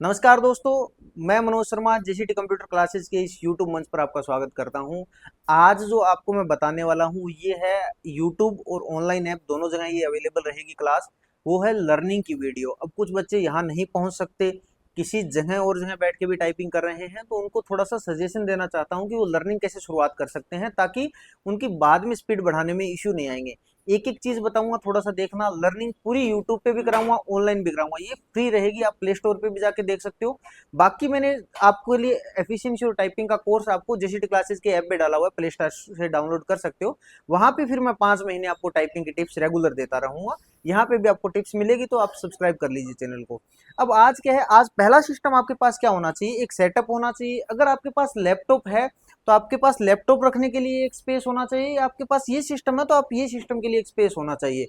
नमस्कार दोस्तों। मैं Manoj Sharma JCT computer classes के इस यूट्यूब मंच पर आपका स्वागत करता हूं। आज जो आपको मैं बताने वाला हूं ये है यूट्यूब और ऑनलाइन ऐप दोनों जगह ये अवेलेबल रहेगी क्लास। वो है लर्निंग की वीडियो। अब कुछ बच्चे यहाँ नहीं पहुंच सकते, किसी जगह और जगह बैठ के भी टाइपिंग कर रहे हैं, तो उनको थोड़ा सा सजेशन देना चाहता हूँ कि वो लर्निंग कैसे शुरुआत कर सकते हैं ताकि उनकी बाद में स्पीड बढ़ाने में इश्यू नहीं आएंगे। एक एक चीज बताऊंगा, थोड़ा सा देखना। लर्निंग पूरी यूट्यूब पे भी कराऊंगा, ऑनलाइन भी कराऊंगा, ये फ्री रहेगी, आप प्ले स्टोर पे भी जाके देख सकते हो। बाकी मैंने आपके लिए एफिशिएंसी और टाइपिंग का कोर्स आपको जेसीटी क्लासेस के ऐप पे डाला हुआ है, प्ले स्टोर से डाउनलोड कर सकते हो। वहां पे फिर मैं 5 महीने आपको टाइपिंग की टिप्स रेगुलर देता रहूंगा। यहाँ पे भी आपको टिप्स मिलेगी, तो आप सब्सक्राइब कर लीजिए चैनल को। अब आज क्या है, आज पहला सिस्टम आपके पास क्या होना चाहिए, एक सेटअप होना चाहिए। अगर आपके पास लैपटॉप है तो आपके पास लैपटॉप रखने के लिए एक स्पेस होना चाहिए, आपके पास ये सिस्टम है तो आप ये सिस्टम के लिए एक स्पेस होना चाहिए।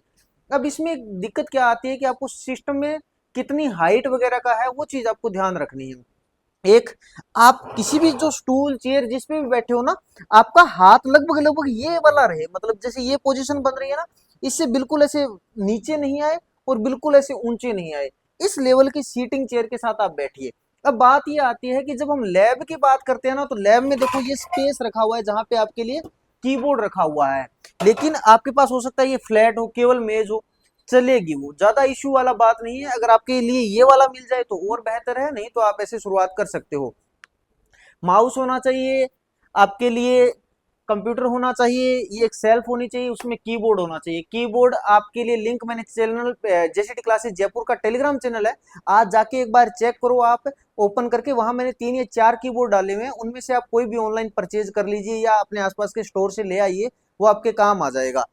अब इसमें एक दिक्कत क्या आती है कि आपको सिस्टम में कितनी हाइट वगैरह का है वो चीज आपको ध्यान रखनी है। एक, आप किसी भी जो स्टूल चेयर जिस पे भी बैठे हो ना, आपका हाथ लगभग लगभग ये वाला रहे, मतलब जैसे ये पोजीशन बन रही है ना, इससे बिल्कुल ऐसे नीचे नहीं आए और बिल्कुल ऐसे ऊंचे नहीं आए। इस लेवल की सीटिंग चेयर के साथ आप बैठिए। अब बात ये आती है कि जब हम लैब की बात करते हैं ना, तो लैब में देखो ये स्पेस रखा हुआ है जहां पे आपके लिए कीबोर्ड रखा हुआ है। लेकिन आपके पास हो सकता है ये फ्लैट हो, केवल मेज हो, चलेगी, वो ज्यादा इश्यू वाला बात नहीं है। अगर आपके लिए ये वाला मिल जाए तो और बेहतर है, नहीं तो आप ऐसे शुरुआत कर सकते हो। माउस होना चाहिए आपके लिए, कंप्यूटर होना चाहिए, ये एक सेल्फ होनी चाहिए, उसमें कीबोर्ड होना चाहिए। कीबोर्ड आपके लिए लिंक मैंने चैनल जेसीटी क्लासेस जयपुर का टेलीग्राम चैनल है, आज जाके एक बार चेक करो आप, ओपन करके। वहां मैंने 3 या 4 कीबोर्ड डाले हुए हैं, उनमें से आप कोई भी ऑनलाइन परचेज कर लीजिए या अपने आसपास के स्टोर से ले आइए, वो आपके काम आ जाएगा।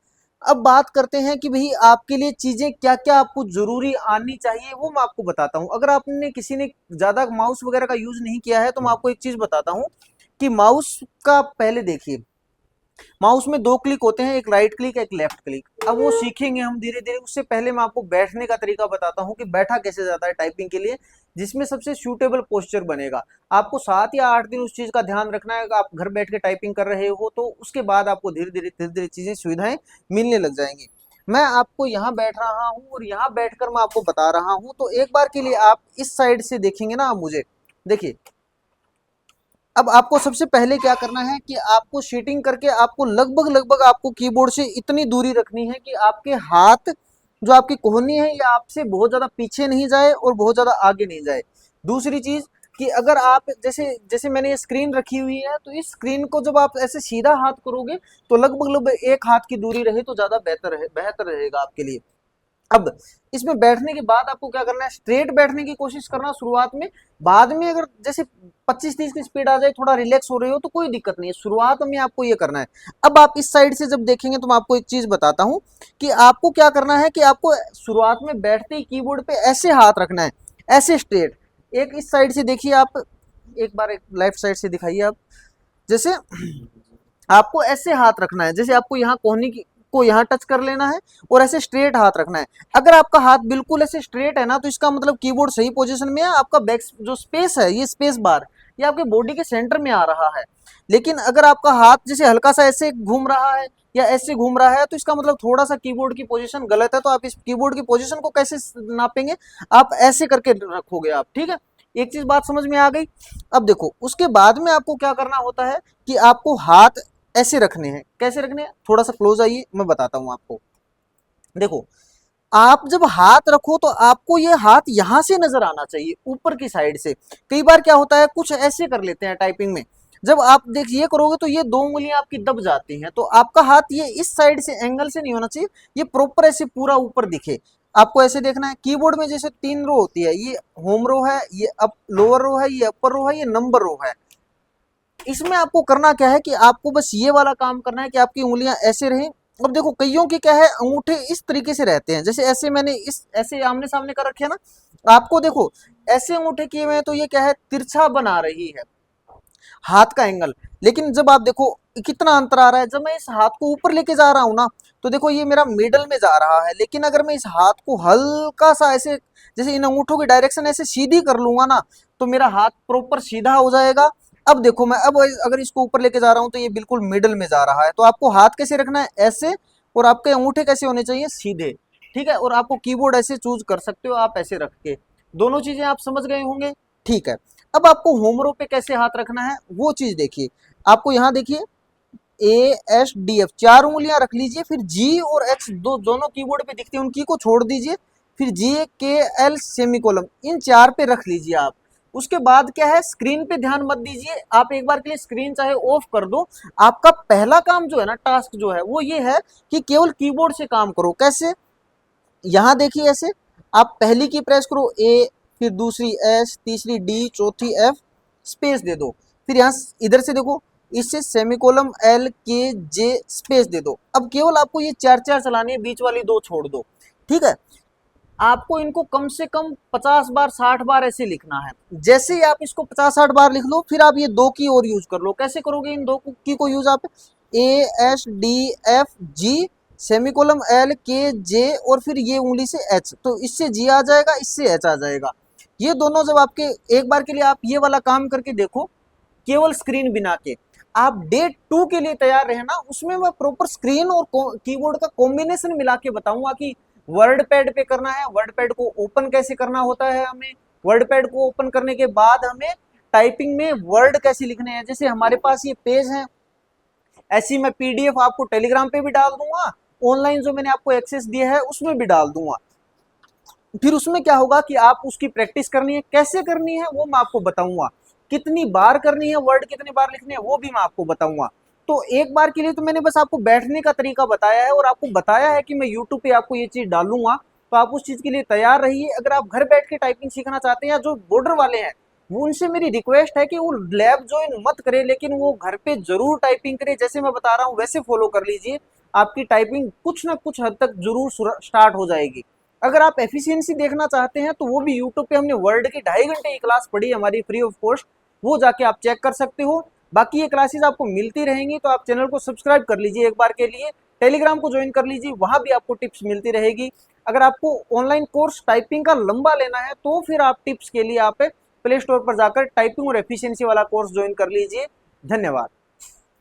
अब बात करते हैं कि भाई आपके लिए चीजें क्या क्या आपको जरूरी आनी चाहिए, वो मैं आपको बताता हूँ। अगर आपने किसी ने ज्यादा माउस वगैरह का यूज नहीं किया है तो मैं आपको एक चीज बताता हूँ कि माउस का पहले देखिए, माउस में 2 क्लिक होते हैं, एक राइट क्लिक एक लेफ्ट क्लिक। अब वो सीखेंगे हम धीरे धीरे। उससे पहले मैं आपको बैठने का तरीका बताता हूँ कि बैठा कैसे जाता है टाइपिंग के लिए, जिसमें सबसे सूटेबल पोस्चर बनेगा। आपको 7 या 8 दिन उस चीज का ध्यान रखना है। आप घर बैठ के टाइपिंग कर रहे हो तो उसके बाद आपको धीरे धीरे चीजें सुविधाएं मिलने लग जाएंगी। मैं आपको यहाँ बैठ रहा हूँ और यहाँ बैठकर मैं आपको बता रहा हूँ, तो एक बार के लिए आप इस साइड से देखेंगे ना, आप मुझे देखिए। अब आपको सबसे पहले क्या करना है कि आपको शीटिंग करके आपको लगभग लगभग आपको कीबोर्ड से इतनी दूरी रखनी है कि आपके हाथ, जो आपकी कोहनी है, ये आपसे बहुत ज्यादा पीछे नहीं जाए और बहुत ज्यादा आगे नहीं जाए। दूसरी चीज कि अगर आप जैसे जैसे मैंने ये स्क्रीन रखी हुई है, तो इस स्क्रीन को जब आप ऐसे सीधा हाथ करोगे तो लगभग लगभग एक हाथ की दूरी रहे तो ज्यादा बेहतर रहेगा आपके लिए। अब इसमें बैठने के बाद आपको क्या करना है, स्ट्रेट बैठने की कोशिश करना शुरुआत में। बाद में अगर जैसे 25-30 की स्पीड आ जाए, थोड़ा रिलैक्स हो रहे हो, तो कोई दिक्कत नहीं है, शुरुआत में आपको ये करना है। अब आप इस साइड से जब देखेंगे तो मैं आपको एक चीज बताता हूं कि आपको क्या करना है कि आपको शुरुआत में बैठते ही कीबोर्ड पे ऐसे हाथ रखना है, ऐसे स्ट्रेट। एक इस साइड से देखिए आप, एक बार एक लेफ्ट साइड से दिखाइए आप। जैसे आपको ऐसे हाथ रखना है, जैसे आपको यहाँ कोहनी को यहाँ टच कर लेना है और ऐसे स्ट्रेट हाथ रखना है। अगर आपका हाथ बिल्कुल ऐसे स्ट्रेट है ना, तो इसका मतलब कीबोर्ड सही पोजीशन में है। आपका बैक जो स्पेस है, ये स्पेस बार, ये आपके बॉडी के सेंटर में आ रहा है। लेकिन अगर आपका हाथ जैसे हल्का सा ऐसे घूम रहा है या ऐसे घूम रहा है, तो इसका मतलब थोड़ा सा कीबोर्ड की पोजीशन गलत है। तो आप इस कीबोर्ड की पोजीशन को कैसे नापेंगे, आप ऐसे करके रखोगे आप, ठीक है। एक चीज बात समझ में आ गई। अब देखो, उसके बाद में आपको क्या करना होता है कि आपको हाथ ऐसे रखने हैं। कैसे रखने हैं, थोड़ा सा क्लोज आइए, मैं बताता हूं आपको। देखो, आप जब हाथ रखो तो आपको ये हाथ यहां से नजर आना चाहिए, ऊपर की साइड से। कई बार क्या होता है, कुछ ऐसे कर लेते हैं टाइपिंग में। जब आप देख ये करोगे तो ये 2 उंगलियां आपकी दब जाती हैं, तो आपका हाथ ये इस साइड से एंगल से नहीं होना चाहिए, ये प्रॉपर ऐसे पूरा ऊपर दिखे। आपको ऐसे देखना है। कीबोर्ड में जैसे 3 रो होती है, ये होम रो है, ये अप लोअर रो है, ये अपर रो है, ये नंबर रो है। इसमें आपको करना क्या है कि आपको बस ये वाला काम करना है कि आपकी उंगलियां ऐसे रहें। अब देखो, कईयों के क्या है, अंगूठे इस तरीके से रहते हैं, जैसे ऐसे मैंने इस ऐसे आमने सामने कर रखे हैं ना। आपको देखो, ऐसे अंगूठे किए हुए हैं तो ये क्या है, तिरछा बना रही है हाथ का एंगल। लेकिन जब आप देखो कितना अंतर आ रहा है, जब मैं इस हाथ को ऊपर लेके जा रहा हूं ना, तो देखो ये मेरा मिडल में जा रहा है। लेकिन अगर मैं इस हाथ को हल्का सा ऐसे, जैसे इन अंगूठों की डायरेक्शन ऐसे सीधी कर लूंगा ना, तो मेरा हाथ प्रॉपर सीधा हो जाएगा। अब देखो, मैं अब अगर इसको ऊपर लेके जा रहा हूं तो ये बिल्कुल मिडल में जा रहा है। तो आपको हाथ कैसे रखना है, ऐसे। और आपके अंगूठे कैसे होने चाहिए, सीधे। ठीक है। और आपको कीबोर्ड ऐसे चूज कर सकते हो आप, ऐसे रख के। दोनों चीजें आप समझ गए होंगे। ठीक है, अब आपको होम रो पे कैसे हाथ रखना है वो चीज देखिए। आपको यहाँ देखिए ASDF 4 उंगलियां रख लीजिए, फिर G और H दोनों कीबोर्ड पे दिखते हैं, उनकी को छोड़ दीजिए, फिर JKL सेमीकोलन इन 4 पे रख लीजिए आप। उसके बाद क्या है, स्क्रीन पे ध्यान मत दीजिए, आप एक बार के लिए स्क्रीन चाहे ऑफ कर दो। आपका पहला काम जो है ना, टास्क जो है वो ये है कि केवल कीबोर्ड से काम करो। कैसे, यहां देखिए ऐसे, आप पहली की प्रेस करो A, फिर दूसरी S, तीसरी D, चौथी F, स्पेस दे दो। फिर यहाँ इधर से देखो, इससे सेमिकोलम LKJ स्पेस दे दो। अब केवल आपको ये 4 4 चलानी है, बीच वाली 2 छोड़ दो। ठीक है, आपको इनको कम से कम 50 बार 60 बार ऐसे लिखना है। जैसे ही आप इसको 50 60 बार लिख लो, फिर आप ये 2 की और यूज कर लो। कैसे करोगे इन 2 की को यूज आप, ASDFG सेमिकोलम LKJ और फिर ये उंगली से H, तो इससे G आ जाएगा, इससे H आ जाएगा। ये दोनों जब आपके, एक बार के लिए आप ये वाला काम करके देखो, केवल स्क्रीन बिना के। आप डे 2 के लिए तैयार रहे ना, उसमें मैं प्रॉपर स्क्रीन और कीबोर्ड का कॉम्बिनेशन मिला के बताऊंगा कि वर्ड पैड पे करना है, वर्ड पैड को ओपन कैसे करना होता है हमें, वर्ड पैड को ओपन करने के बाद हमें टाइपिंग में वर्ड कैसे लिखने हैं। जैसे हमारे पास ये पेज है, ऐसी मैं PDF आपको टेलीग्राम पे भी डाल दूंगा, ऑनलाइन जो मैंने आपको एक्सेस दिया है उसमें भी डाल दूंगा। फिर उसमें क्या होगा कि आप उसकी प्रैक्टिस करनी है, कैसे करनी है वो मैं आपको बताऊंगा, कितनी बार करनी है, वर्ड कितनी बार लिखने हैं वो भी मैं आपको बताऊंगा। तो एक बार के लिए तो मैंने बस आपको बैठने का तरीका बताया है और आपको बताया है कि मैं यूट्यूब पे आपको ये चीज डालूंगा, तो आप उस चीज के लिए तैयार रहिए। अगर आप घर बैठ के टाइपिंग सीखना चाहते हैं, या जो बॉर्डर वाले हैं, वो उनसे मेरी रिक्वेस्ट है कि वो लैब ज्वाइन मत करे, लेकिन वो घर पे जरूर टाइपिंग करे, जैसे मैं बता रहा हूँ वैसे फॉलो कर लीजिए। आपकी टाइपिंग कुछ ना कुछ हद तक जरूर स्टार्ट हो जाएगी। अगर आप एफिशिएंसी देखना चाहते हैं तो वो भी यूट्यूब पे हमने वर्ल्ड की 2.5 घंटे की क्लास पढ़ी हमारी फ्री ऑफ कॉस्ट, वो जाके आप चेक कर सकते हो। बाकी ये क्लासेस आपको मिलती रहेंगी, तो आप चैनल को सब्सक्राइब कर लीजिए एक बार के लिए, टेलीग्राम को ज्वाइन कर लीजिए, वहां भी आपको टिप्स मिलती रहेगी। अगर आपको ऑनलाइन कोर्स टाइपिंग का लंबा लेना है तो फिर आप टिप्स के लिए आप प्ले स्टोर पर जाकर टाइपिंग और एफिशिएंसी वाला कोर्स ज्वाइन कर लीजिए। धन्यवाद।